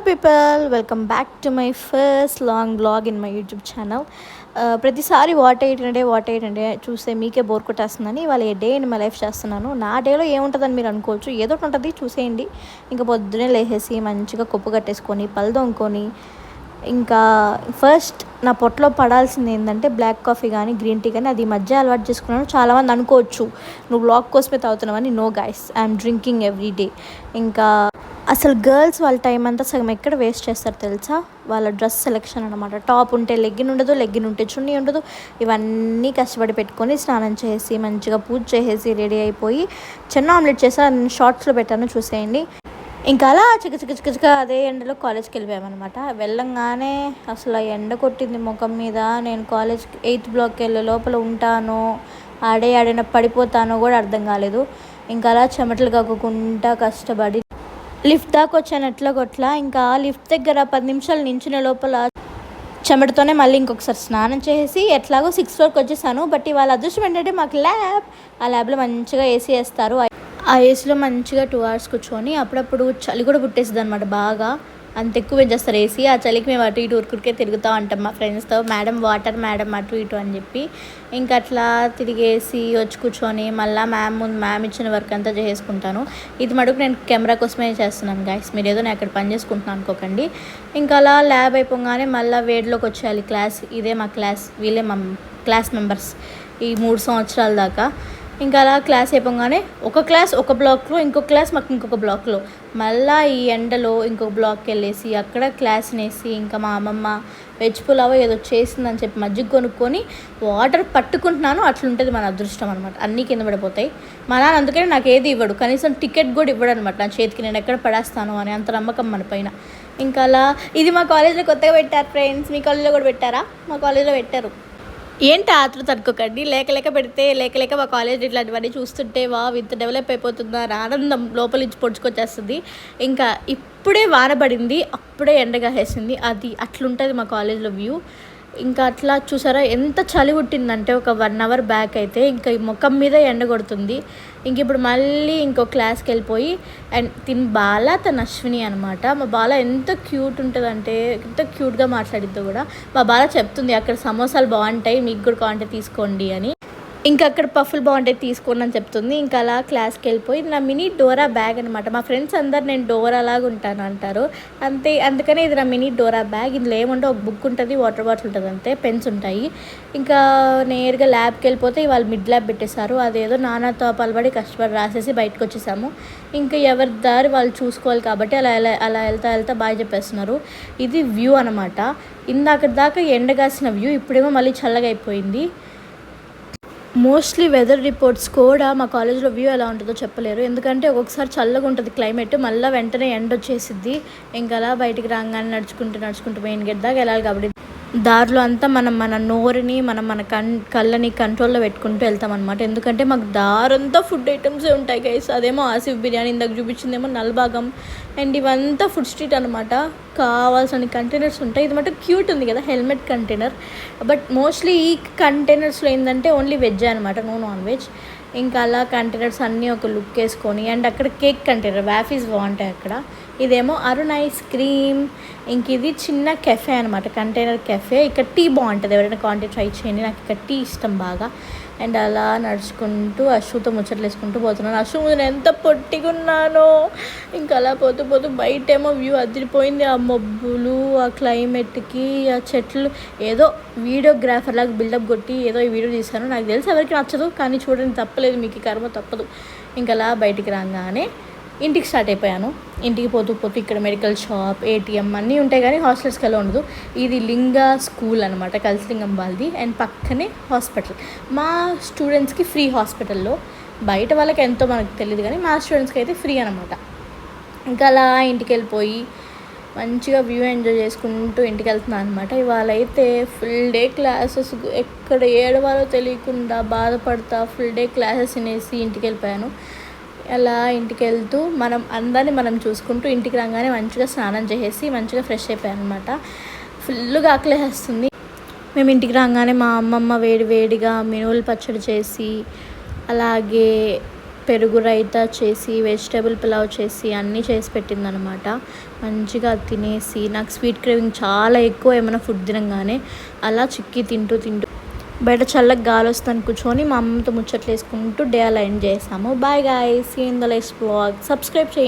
People, welcome back to my first long blog in my YouTube channel. ప్రతిసారి what eight చూస్తే మీకే bore కొట్టేస్తుందని ఇవాళ day in my life చేస్తున్నాను. నా డేలో ఏముంటుందని మీరు అనుకోవచ్చు, ఏదో ఒకటి ఉంటుంది చూసేయండి. ఇంకా పొద్దునే లేసేసి మంచిగా కొప్పు కట్టేసుకొని పళ్ళు తోముకొని ఇంకా ఫస్ట్ నా పొట్టలో పడాల్సింది ఏంటంటే బ్లాక్ కాఫీ కానీ గ్రీన్ టీ కానీ. అది ఈ మధ్య అలవాటు చేసుకున్నాను. చాలామంది అనుకోవచ్చు నువ్వు బ్లాగ్ కోసమే తాగుతున్నావని. No guys, I'm drinking every day. ఇంకా అసలు గర్ల్స్ వాళ్ళ టైం అంతా సగం ఎక్కడ వేస్ట్ చేస్తారు తెలుసా? వాళ్ళ డ్రెస్ సెలెక్షన్ అనమాట. టాప్ ఉంటే లెగ్గిన్ ఉండదు, లెగ్గిన్ ఉంటే చున్నీ ఉండదు. ఇవన్నీ కష్టపడి పెట్టుకొని స్నానం చేసి మంచిగా పూజ చేసేసి రెడీ అయిపోయి చిన్న ఆమ్లెట్ చేసి షార్ట్స్లో పెట్టాను, చూసేయండి. ఇంకా అలా చిక అదే ఎండలో కాలేజ్కి వెళ్ళిపోయామన్నమాట. వెళ్ళంగానే అసలు ఆ ఎండ కొట్టింది ముఖం మీద. నేను కాలేజ్కి 8th బ్లాక్కి వెళ్ళే లోపల ఉంటానో ఆడైనా పడిపోతానో కూడా అర్థం కాలేదు. ఇంకా అలా చెమటలు కక్కుకుంటా కష్టపడి లిఫ్ట్ దాకా వచ్చాను ఎట్లా కొట్లా. ఇంకా లిఫ్ట్ దగ్గర 10 నిమిషాలు నించునే లోపల చెమటతోనే మళ్ళీ ఇంకొకసారి స్నానం చేసి ఎట్లాగో 6th ఫ్లోర్కి వచ్చేసాను. బట్ ఇవాళ అదృష్టం ఏంటంటే మాకు ఆ ల్యాబ్లో మంచిగా ఏసీ వేస్తారు. ఆ ఏసీలో మంచిగా 2 hours కూర్చొని అప్పుడప్పుడు చలి కూడా పుట్టేస్తుంది అనమాట. బాగా అంత ఎక్కువ పెంచేస్తారు ఏసీ. ఆ చలికి మేము అటు ఇటు ఊరికే తిరుగుతూ ఉంటాం మా ఫ్రెండ్స్తో. మేడం వాటర్, మేడం అటు ఇటు అని చెప్పి ఇంకా అట్లా తిరిగేసి వచ్చి కూర్చొని మళ్ళీ మ్యామ్ ఇచ్చిన వర్క్ అంతా చేసుకుంటాను. ఇది మటుకు నేను కెమెరా కోసమే చేస్తున్నాను గైస్, మీరు ఏదో నేను అక్కడ పని చేసుకుంటున్నాను అనుకోకండి. ఇంకా అలా ల్యాబ్ అయిపోగానే మళ్ళీ వేడిలోకి వచ్చేయాలి క్లాస్. ఇదే మా క్లాస్, వీళ్ళే మా క్లాస్ మెంబర్స్ ఈ 3 సంవత్సరాల దాకా. ఇంకా అలా క్లాస్ అయిపోగానే ఒక క్లాస్ ఒక బ్లాక్లో, ఇంకొక క్లాస్ మాకు ఇంకొక బ్లాక్లో, మళ్ళీ ఈ ఎండలో ఇంకొక బ్లాక్కి వెళ్ళేసి అక్కడ క్లాస్ నేసి ఇంకా మా అమ్మమ్మ వెజ్ పులావ్ ఏదో చేసిందని చెప్పి మజ్జిగ కొనుక్కొని వాటర్ పట్టుకుంటున్నాను. అట్లుంటుంది మన అదృష్టం అనమాట. అన్నీ కింద పడిపోతాయి. మా నాన్న అందుకని నాకు ఏది ఇవ్వడు, కనీసం టికెట్ కూడా ఇవ్వడు అనమాట నా చేతికి, నేను ఎక్కడ పడేస్తాను అని అంత నమ్మకం మన పైన. ఇంకా అలా ఇది మా కాలేజ్లో కొత్తగా పెట్టారు ఫ్రెండ్స్. మీ కాలేజ్లో కూడా పెట్టారా? మా కాలేజ్లో పెట్టారు. ఏంటి ఆతృత అనుకోకండి, లేక పెడితే లేక మా కాలేజ్ ఇట్లాంటివన్నీ చూస్తుంటే ఇంత డెవలప్ అయిపోతుందా అని ఆనందం లోపల నుంచి పొడుచుకొచ్చేస్తుంది. ఇంకా ఇప్పుడే వాన పడింది, అప్పుడే ఎండగా వేసింది. అది అట్లుంటుంది మా కాలేజ్లో వ్యూ. ఇంకా అట్లా చూసారా ఎంత చలి పుట్టిందంటే ఒక 1 hour బ్యాక్ అయితే ఇంకా ఈ ముఖం మీద ఎండ కొడుతుంది. ఇంక ఇప్పుడు మళ్ళీ ఇంకో క్లాస్కి వెళ్ళిపోయి అండ్ తన అశ్విని అనమాట. మా బాల ఎంత క్యూట్ ఉంటుందంటే ఎంత క్యూట్గా మాట్లాడిద్దో కూడా. మా బాల చెప్తుంది అక్కడ సమోసాలు బాగుంటాయి, మీకు కూడా కావాలంటే తీసుకోండి అని. ఇంకా అక్కడ పఫ్ఫులు బాగుంటాయి తీసుకోండి అని చెప్తుంది. ఇంకా అలా క్లాస్కి వెళ్ళిపోయి నా మినీ డోరా బ్యాగ్ అనమాట. మా ఫ్రెండ్స్ అందరు నేను డోరా లాగా ఉంటాను అంటారు, అందుకనే ఇది నా మినీ డోరా బ్యాగ్. ఇందులో ఏముంటే ఒక బుక్ ఉంటుంది, వాటర్ బాటిల్ ఉంటుంది, అంతే, పెన్స్ ఉంటాయి. ఇంకా నేరుగా ల్యాబ్కి వెళ్ళిపోతే ఇవాళ మిడ్ ల్యాబ్ పెట్టేశారు. అదేదో నానాతో పలబడి కష్టపడి రాసేసి బయటకు వచ్చేసాము. ఇంకా ఎవరి దారి వాళ్ళు చూసుకోవాలి కాబట్టి అలా వెళ్తా బాగా చెప్పేస్తున్నారు. ఇది వ్యూ అనమాట. ఇందాక దాకా ఎండగాసిన వ్యూ, ఇప్పుడేమో మళ్ళీ చల్లగా అయిపోయింది. మోస్ట్లీ వెదర్ రిపోర్ట్స్ కూడా మా కాలేజ్లో వ్యూ ఎలా ఉంటుందో చెప్పలేరు, ఎందుకంటే ఒక్కొక్కసారి చల్లగా ఉంటుంది క్లైమేట్, మళ్ళీ వెంటనే ఎండ వచ్చేసిద్ది. ఇంకా అలా బయటికి రాగానే నడుచుకుంటూ మెయిన్ గేట్ దాకా వెళ్ళాలి కాబట్టి దారిలో అంతా మన నోరుని మన కళ్ళని కంట్రోల్లో పెట్టుకుంటూ వెళ్తాం అనమాట. ఎందుకంటే మాకు దారంతా ఫుడ్ ఐటమ్సే ఉంటాయి గైస్. అదేమో ఆసిఫ్ బిర్యానీ, ఇందాక చూపించిందేమో నల్భాగం, అండ్ ఇవంతా ఫుడ్ స్ట్రీట్ అనమాట. కావాల్సిన కంటైనర్స్ ఉంటాయి. ఇది మటుకు క్యూట్ ఉంది కదా, హెల్మెట్ కంటైనర్. బట్ మోస్ట్లీ ఈ కంటైనర్స్లో ఏంటంటే ఓన్లీ వెజ్ అనమాట, నో నాన్ వెజ్. ఇంకా అలా కంటైనర్స్ అన్నీ ఒక లుక్ వేసుకొని, అండ్ అక్కడ కేక్ కంటైనర్ వ్యాఫీస్ బాగుంటాయి అక్కడ. ఇదేమో అరుణ్ ఐస్ క్రీమ్. ఇంక ఇది చిన్న కెఫే అనమాట, కంటైనర్ కెఫే. ఇక్కడ టీ బాగుంటుంది, ఎవరైనా కాంటే ట్రై చేయండి, నాకు ఇక్కడ టీ ఇష్టం బాగా. అండ్ అలా నడుచుకుంటూ అశుతో ముచ్చట్లు వేసుకుంటూ పోతున్నాను. అశు నేను ఎంత పొట్టిగున్నానో. ఇంకా అలా పోతూ బయటేమో వ్యూ అదిరిపోయింది. ఆ మబ్బులు, ఆ క్లైమేట్కి, ఆ చెట్లు. ఏదో వీడియోగ్రాఫర్ లాగా బిల్డప్ కొట్టి ఏదో ఈ వీడియో తీశాను. నాకు తెలిసి ఎవరికి నచ్చదు, కానీ చూడండి తప్పలేదు, మీకు కర్మ తప్పదు. ఇంకా అలా బయటికి రాగానే ఇంటికి స్టార్ట్ అయిపోయాను. ఇంటికి పోతూ ఇక్కడ మెడికల్ షాప్, ఏటీఎం అన్నీ ఉంటాయి, కానీ హాస్టల్స్కి ఎలా ఉండదు. ఇది లింగా స్కూల్ అనమాట, కలిసిలింగం వాళ్ళది. అండ్ పక్కనే హాస్పిటల్. మా స్టూడెంట్స్కి ఫ్రీ హాస్పిటల్లో, బయట వాళ్ళకి ఎంతో మనకు తెలియదు, కానీ మా స్టూడెంట్స్కి అయితే ఫ్రీ అనమాట. ఇంకా అలా ఇంటికి వెళ్ళిపోయి మంచిగా వ్యూ ఎంజాయ్ చేసుకుంటూ ఇంటికి వెళ్తున్నాను అనమాట. ఇవాళ అయితే ఫుల్ డే క్లాసెస్, ఎక్కడ ఏడవాలో తెలియకుండా బాధపడతా ఫుల్ డే క్లాసెస్ వినేసి ఇంటికి వెళ్ళిపోయాను. అలా ఇంటికి వెళ్తూ మనం చూసుకుంటూ ఇంటికి రాగానే మంచిగా స్నానం చేసేసి మంచిగా ఫ్రెష్ అయిపోయాను అనమాట. ఫుల్గా ఆకలేస్తుంది. మేము ఇంటికి రాగానే మా అమ్మమ్మ వేడిగా మినువులు పచ్చడి చేసి, అలాగే పెరుగు రైతా చేసి వెజిటేబుల్ పులావ్ చేసి అన్నీ చేసి పెట్టిందనమాట. మంచిగా తినేసి నాకు స్వీట్ క్రేవింగ్ చాలా ఎక్కువ ఏమైనా ఫుడ్ తినంగానే. అలా చిక్కి తింటూ బయట చల్లగా గాలి వస్తుందని కూర్చొని మా అమ్మతో ముచ్చట్లు వేసుకుంటూ డే అలా ఎండ్ చేసాము. Bye guys, see in the next vlog. Subscribe చేయండి.